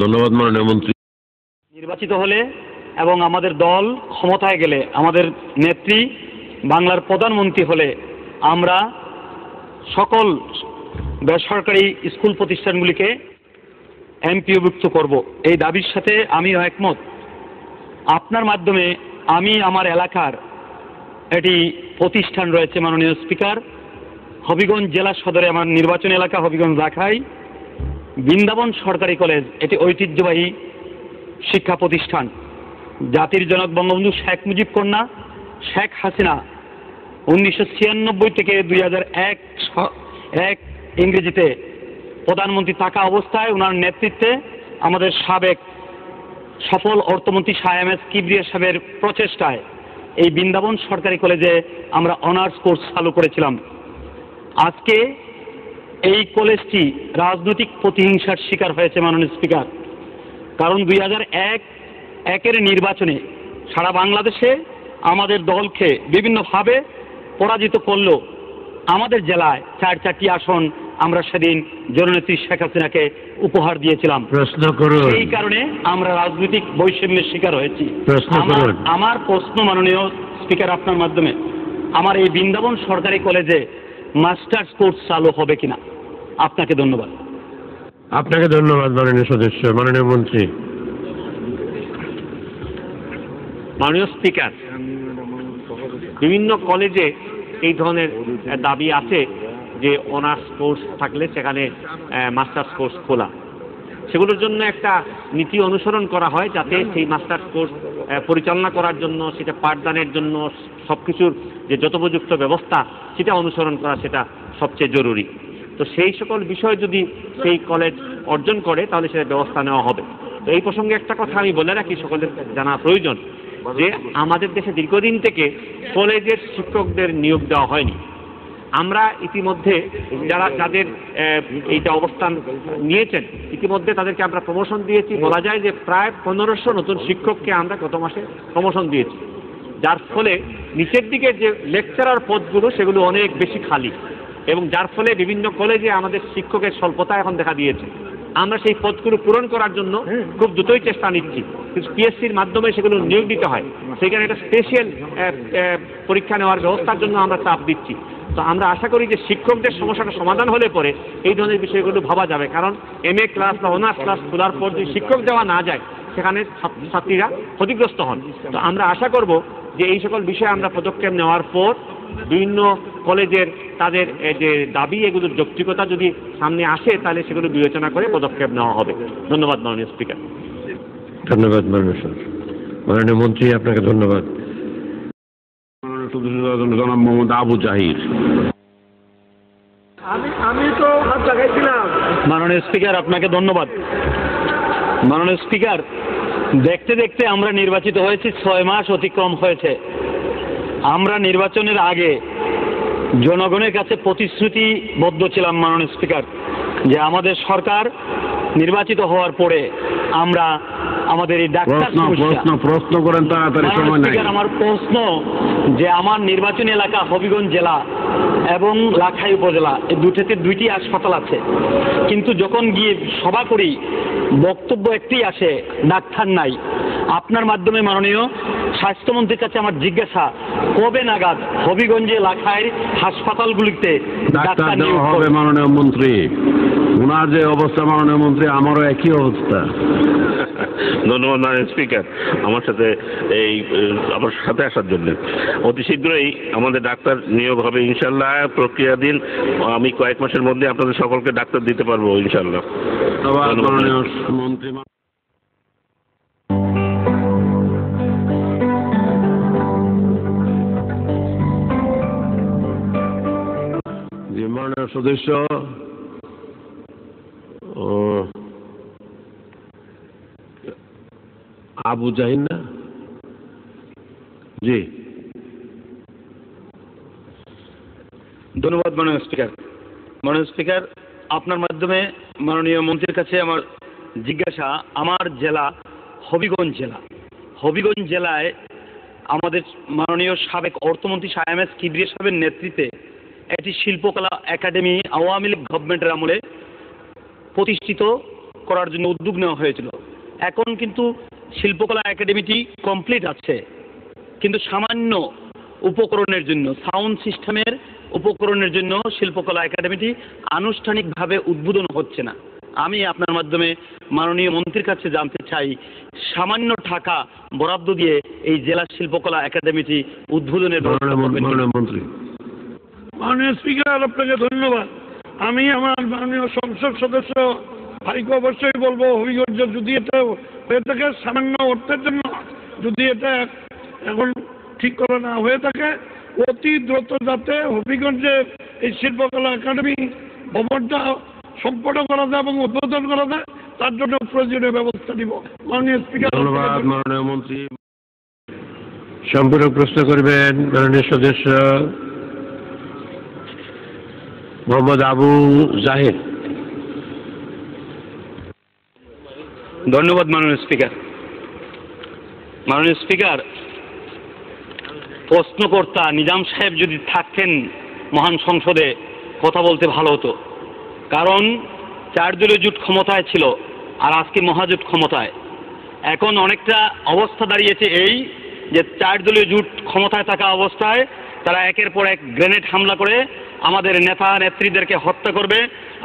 ধন্যবাদ মাননীয় মন্ত্রী। নির্বাচিত হলে এবং আমাদের দল ক্ষমতায় গেলে, আমাদের নেত্রী বাংলার প্রধানমন্ত্রী হলে আমরা সকল বেসরকারি স্কুল প্রতিষ্ঠানগুলিকে এমপিওভুক্ত করব, এই দাবির সাথে আমিও একমত। আপনার মাধ্যমে আমি আমার এলাকার এটি প্রতিষ্ঠান রয়েছে মাননীয় স্পিকার, হবিগঞ্জ জেলা সদরে আমার নির্বাচন এলাকা হবিগঞ্জ রাখাই বৃন্দাবন সরকারি কলেজ, এটি ঐতিহ্যবাহী শিক্ষা প্রতিষ্ঠান। জাতির জনক বঙ্গবন্ধু শেখ মুজিব কন্যা শেখ হাসিনা 1996 থেকে 2001 ইংরেজিতে প্রধানমন্ত্রী থাকা অবস্থায় ওনার নেতৃত্বে আমাদের সাবেক সফল অর্থমন্ত্রী শাহ এম এস কিবরিয়া সাহেবের প্রচেষ্টায় এই বৃন্দাবন সরকারি কলেজে আমরা অনার্স কোর্স চালু করেছিলাম। আজকে এই কলেজটি রাজনৈতিক প্রতিহিংসার শিকার হয়েছে মাননীয় স্পিকার। কারণ 2001-এর নির্বাচনে সারা বাংলাদেশে আমাদের দলকে বিভিন্নভাবে পরাজিত করলেও আমাদের জেলায় 4টি আসন আমরা সেদিন জননেত্রী শেখ হাসিনাকে উপহার দিয়েছিলাম। প্রশ্ন করুন। সেই কারণে আমরা রাজনৈতিক বৈষম্যের শিকার হয়েছি। আমার প্রশ্ন মাননীয় স্পিকার আপনার মাধ্যমে, আমার এই বৃন্দাবন সরকারি কলেজে মাস্টার্স কোর্স চালু হবে কিনা? আপনাকে ধন্যবাদ। আপনাকে ধন্যবাদ মাননীয় সদস্য। মাননীয় মন্ত্রী। মাননীয় স্পিকার, বিভিন্ন কলেজে এই ধরনের দাবি আছে যে অনার্স কোর্স থাকলে সেখানে মাস্টার্স কোর্স খোলা, সেগুলোর জন্য একটা নীতি অনুসরণ করা হয় যাতে সেই মাস্টার্স কোর্স পরিচালনা করার জন্য, সেটা পাঠদানের জন্য সবকিছুর যে যথোপযুক্ত ব্যবস্থা সেটা অনুসরণ করা সেটা সবচেয়ে জরুরি। তো সেই সকল বিষয় যদি সেই কলেজ অর্জন করে তাহলে সেটা ব্যবস্থা নেওয়া হবে। তো এই প্রসঙ্গে একটা কথা আমি বলে রাখি, সকলের জানা প্রয়োজন যে আমাদের দেশে দীর্ঘদিন থেকে কলেজের শিক্ষকদের নিয়োগ দেওয়া হয়নি। আমরা ইতিমধ্যে যাদের এইটা অবস্থান নিয়েছেন ইতিমধ্যে তাদেরকে আমরা প্রমোশন দিয়েছি। বলা যায় যে প্রায় 1500 নতুন শিক্ষককে আমরা গত মাসে প্রমোশন দিয়েছি, যার ফলে নিচের দিকে যে লেকচারার পদগুলো সেগুলো অনেক বেশি খালি, এবং যার ফলে বিভিন্ন কলেজে আমাদের শিক্ষকের স্বল্পতা এখন দেখা দিয়েছে। আমরা সেই পদগুলো পূরণ করার জন্য খুব দ্রুতই চেষ্টা নিচ্ছি, কিন্তু পিএসসির মাধ্যমে সেগুলো নিয়োগ দিতে হয়, সেখানে একটা স্পেশাল পরীক্ষা নেওয়ার ব্যবস্থার জন্য আমরা চাপ দিচ্ছি। তো আমরা আশা করি যে শিক্ষকদের সমস্যাটা সমাধান হলে পরে এই ধরনের বিষয়গুলো ভাবা যাবে। কারণ MA ক্লাস বা অনার্স ক্লাস খোলার পর যদি শিক্ষক দেওয়া না যায় সেখানে ছাত্রীরা ক্ষতিগ্রস্ত হন। তো আমরা আশা করব যে এই সকল বিষয়ে আমরা পদক্ষেপ নেওয়ার পর বিভিন্ন কলেজের তাদের যে দাবি এগুলোর যৌক্তিকতা যদি সামনে আসে তাহলে সেগুলো বিবেচনা করে পদক্ষেপ নেওয়া হবে। ধন্যবাদ মাননীয় স্পিকার। ধন্যবাদ মাননীয় মন্ত্রী, আপনাকে ধন্যবাদ। জনাব মোহাম্মদ আবু জাহির। আমি তো হাত লাগাইছিলাম। মাননীয় স্পিকার আপনাকে ধন্যবাদ। মাননীয় স্পিকার, দেখতে দেখতে আমরা নির্বাচিত হয়েছি, 6 মাস অতিক্রম হয়েছে। আমরা নির্বাচনের আগে জনগণের কাছে প্রতিশ্রুতিবদ্ধ ছিলাম মাননীয় স্পিকার যে আমাদের সরকার নির্বাচিত হওয়ার পরে আমরা আমাদের এই ডাক্তার প্রশ্ন করেন তাড়াতাড়ি, সময় নাই। আমার প্রশ্ন যে আমার নির্বাচনী এলাকা হবিগঞ্জ জেলা এবং লাখাই উপজেলা, এই দুইটি হাসপাতাল আছে, কিন্তু যখন গিয়ে সভা করি বক্তব্য একটি আসে, ডাক্তার নাই। আপনার মাধ্যমে মাননীয় স্বাস্থ্যমন্ত্রীর কাছে আমার জিজ্ঞাসা, কবে নাগাদ হবিগঞ্জে লাখাইয়ের হাসপাতালগুলিতে ডাক্তার নিয়োগ হবে? মাননীয় মন্ত্রী, ওনার যে অবস্থা মাননীয় মন্ত্রী, আমারও একই অবস্থা। ধন্যবাদ মাননীয় স্পিকার আমার সাথে আসার জন্য। অতি শীঘ্রই আমাদের ডাক্তার নিয়োগ হবে ইনশাল্লাহ, প্রক্রিয়াধীন। আমি কয়েক মাসের মধ্যে আপনাদের সকলকে ডাক্তার দিতে পারবো ইনশাল্লাহ। মাননীয় মন্ত্রী। জি মাননীয় সদস্য, আবু জাহির না? জি ধন্যবাদ মাননীয় স্পিকার। মাননীয় স্পিকার, আপনার মাধ্যমে মাননীয় মন্ত্রীর কাছে আমার জিজ্ঞাসা, আমার জেলা হবিগঞ্জ জেলায় আমাদের মাননীয় সাবেক অর্থমন্ত্রী শাহ এম এস কিবরিয়া সাহেবের নেতৃত্বে একটি শিল্পকলা একাডেমি আওয়ামী লীগ গভর্নমেন্টের আমলে প্রতিষ্ঠিত করার জন্য উদ্যোগ নেওয়া হয়েছিল। এখন কিন্তু শিল্পকলা একাডেমিটি কমপ্লিট আছে, কিন্তু সামান্য উপকরণের জন্য, সাউন্ড সিস্টেমের উপকরণের জন্য শিল্পকলা একাডেমিটি আনুষ্ঠানিকভাবে উদ্বোধন হচ্ছে না। আমি আপনার মাধ্যমে মাননীয় মন্ত্রীর কাছে জানতে চাই, সামান্য টাকা বরাদ্দ দিয়ে এই জেলা শিল্পকলা একাডেমিটি উদ্বোধনের মন্ত্রী। মাননীয় স্পিকার, আপনাকে ধন্যবাদ। আমি আমার মাননীয় সংসদ সদস্য ভাইকে অবশ্যই বলবো, হবিগঞ্জ যদি এটা হয়ে থাকে সামান্য অর্থের জন্য, যদি এটা এখন ঠিক করা না হয়ে থাকে, অতি দ্রুত যাতে হবিগঞ্জের এই শিল্পকলা একাডেমি ভবনটা সম্পন্ন করা যায় এবং উদ্বোধন করা যায়, তার জন্য প্রয়োজনীয় ব্যবস্থা নিব। মাননীয় স্পিকার, ধন্যবাদ মাননীয় মন্ত্রী। সম্পূরক প্রশ্ন করবেন মাননীয় সদস্য মোহাম্মদ আবু জাহেদ। ধন্যবাদ মাননীয় স্পিকার। মাননীয় স্পিকার, প্রশ্নকর্তা নিজাম সাহেব যদি থাকতেন মহান সংসদে কথা বলতে ভালো হতো, কারণ 4 দলীয় জোট ক্ষমতায় ছিল আর আজকে মহাজোট ক্ষমতায়। এখন অনেকটা অবস্থা দাঁড়িয়েছে এই যে 4 দলীয় জোট ক্ষমতায় থাকা অবস্থায় তারা একের পর এক গ্রেনেড হামলা করে আমাদের নেতা নেত্রীদেরকে হত্যা করবে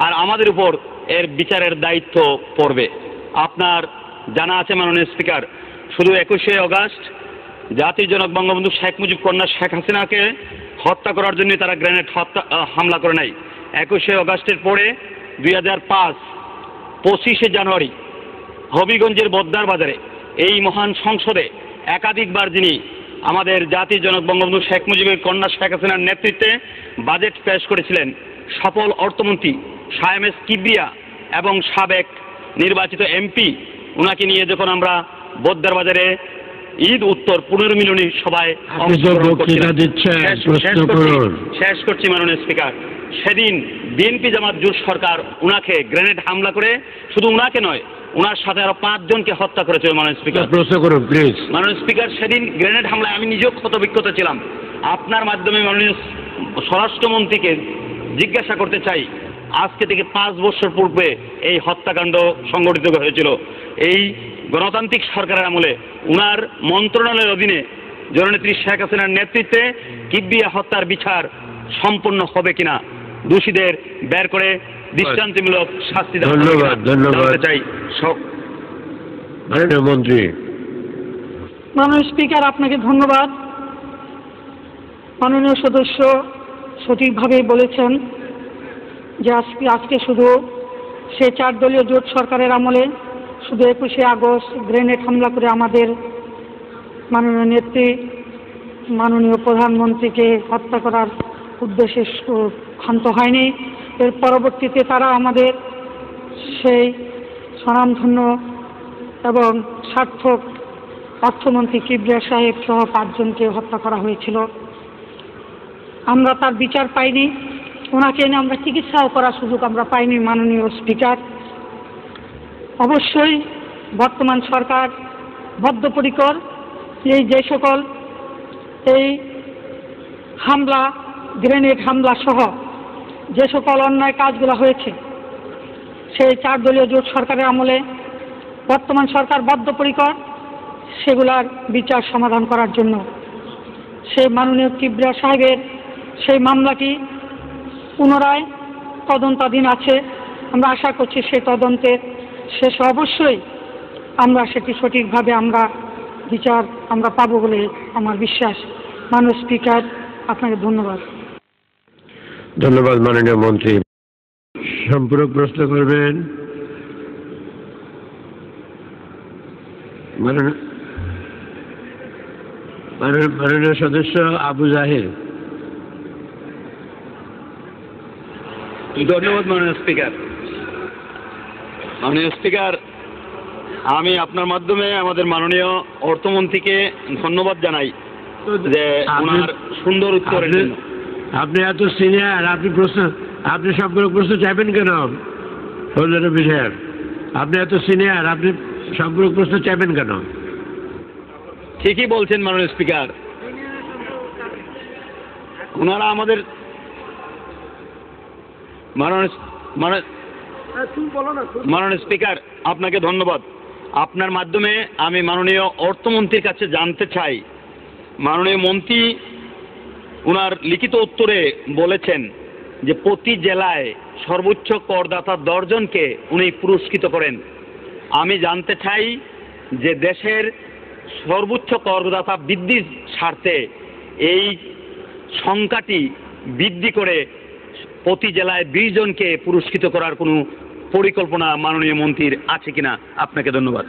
আর আমাদের উপর এর বিচারের দায়িত্ব পড়বে। আপনার জানা আছে মাননীয় স্পিকার, শুধু 21শে আগস্ট জাতির জনক বঙ্গবন্ধু শেখ মুজিব কন্যা শেখ হাসিনাকে হত্যা করার জন্য তারা গ্রেনেড হামলা করে নাই। 21শে আগস্টের পরে 2005 25শে জানুয়ারি হবিগঞ্জের বদ্দার বাজারে এই মহান সংসদে একাধিকবার যিনি আমাদের জাতির জনক বঙ্গবন্ধু শেখ মুজিবের কন্যা শেখ হাসিনার নেতৃত্বে বাজেট পেশ করেছিলেন সফল অর্থমন্ত্রী শায়েম এস কিবরিয়া এবং সাবেক নির্বাচিত এমপি, ওনাকে নিয়ে যখন আমরা বদ্দার বাজারে ঈদ উত্তর পুনর্মিলনী সভায় শেষ করছি মাননীয় স্পিকার, সেদিন বিএনপি জামাত জোট সরকার উনাকে গ্রেনেড হামলা করে শুধু উনাকে নয়, উনার সাথে আরো 5 জনকে হত্যা করেছিল। মাননীয় স্পিকার, মাননীয় স্পিকার, সেদিন গ্রেনেড হামলায় আমি নিজেও ক্ষতবিক্ষত ছিলাম। আপনার মাধ্যমে মাননীয় স্বরাষ্ট্রমন্ত্রীকে জিজ্ঞাসা করতে চাই, আজকে থেকে 5 বছর পূর্বে এই হত্যাকাণ্ড সংঘটিত হয়েছিল। এই গণতান্ত্রিক সরকারের আমলে উনার মন্ত্রণালয়ের অধীনে জননেত্রী শেখ হাসিনার নেতৃত্বে কিবরিয়া হত্যার বিচার সম্পূর্ণ হবে কিনা, দোষীদের বের করে দৃষ্টান্তমূলক শাস্তি দেওয়া হবে কিনা জানতে চাই। মাননীয় মন্ত্রী। মাননীয় স্পিকার, আপনাকে ধন্যবাদ। মাননীয় সদস্য সঠিকভাবেই বলেছেন যে আজকে শুধু সে 4 দলীয় জোট সরকারের আমলে শুধু 21শে আগস্ট গ্রেনেড হামলা করে আমাদের মাননীয় নেত্রী মাননীয় প্রধানমন্ত্রীকে হত্যা করার উদ্দেশ্যে ক্ষান্ত হয়নি। এর পরবর্তীতে তারা আমাদের সেই স্বনামধন্য এবং সার্থক অর্থমন্ত্রী কিবরিয়া সাহেব সহ 5 জনকে হত্যা করা হয়েছিল। আমরা তার বিচার পাইনি, ওনাকে এনে আমরা চিকিৎসাও করার সুযোগ আমরা পাইনি। মাননীয় স্পিকার, অবশ্যই বর্তমান সরকার বদ্ধপরিকর যে সকল এই হামলা, গ্রেনেড হামলা সহ যে সকল অন্যায় কাজগুলো হয়েছে সেই 4 দলীয় জোট সরকারের আমলে বর্তমান সরকার বদ্ধপরিকর সেগুলার বিচার সমাধান করার জন্য। সেই মাননীয় কিবরিয়া সাহেবের সেই মামলাটি পুনরায় তদন্তাধীন আছে। আমরা আশা করছি সেই তদন্তের শেষ অবশ্যই আমরা সেটি সঠিকভাবে আমরা বিচার আমরা পাবো বলে আমার বিশ্বাস। মাননীয় স্পিকার, আপনাকে ধন্যবাদ। ধন্যবাদ মাননীয় মন্ত্রী। সম্পূরক প্রশ্ন করবেন মাননীয় সদস্য আবু জাহেদ। ধন্যবাদ মাননীয় স্পিকার। মাননীয় স্পিকার, আমি আপনার মাধ্যমে আমাদের মাননীয় অর্থমন্ত্রীকে ধন্যবাদ জানাই যে ওনার সুন্দর উত্তরের জন্য। আপনি এত সিনিয়র, আপনি সম্পূরক প্রশ্ন চাইবেন কেন? বিষয়ের আপনি এত সিনিয়র, আপনি সম্পূরক প্রশ্ন চাইবেন কেন? ঠিকই বলছেন মাননীয় স্পিকার, ওনারা আমাদের মাননীয় স্পিকার, আপনাকে ধন্যবাদ। আপনার মাধ্যমে আমি মাননীয় অর্থমন্ত্রীর কাছে জানতে চাই, মাননীয় মন্ত্রী ওনার লিখিত উত্তরে বলেছেন যে প্রতি জেলায় সর্বোচ্চ করদাতা 10 জনকে উনি পুরস্কৃত করেন। আমি জানতে চাই যে দেশের সর্বোচ্চ করদাতা বৃদ্ধির স্বার্থে এই সংখ্যাটি বৃদ্ধি করে প্রতি জেলায় 20 জনকে পুরস্কৃত করার কোনো পরিকল্পনা মাননীয় মন্ত্রীর আছে কিনা? আপনাকে ধন্যবাদ।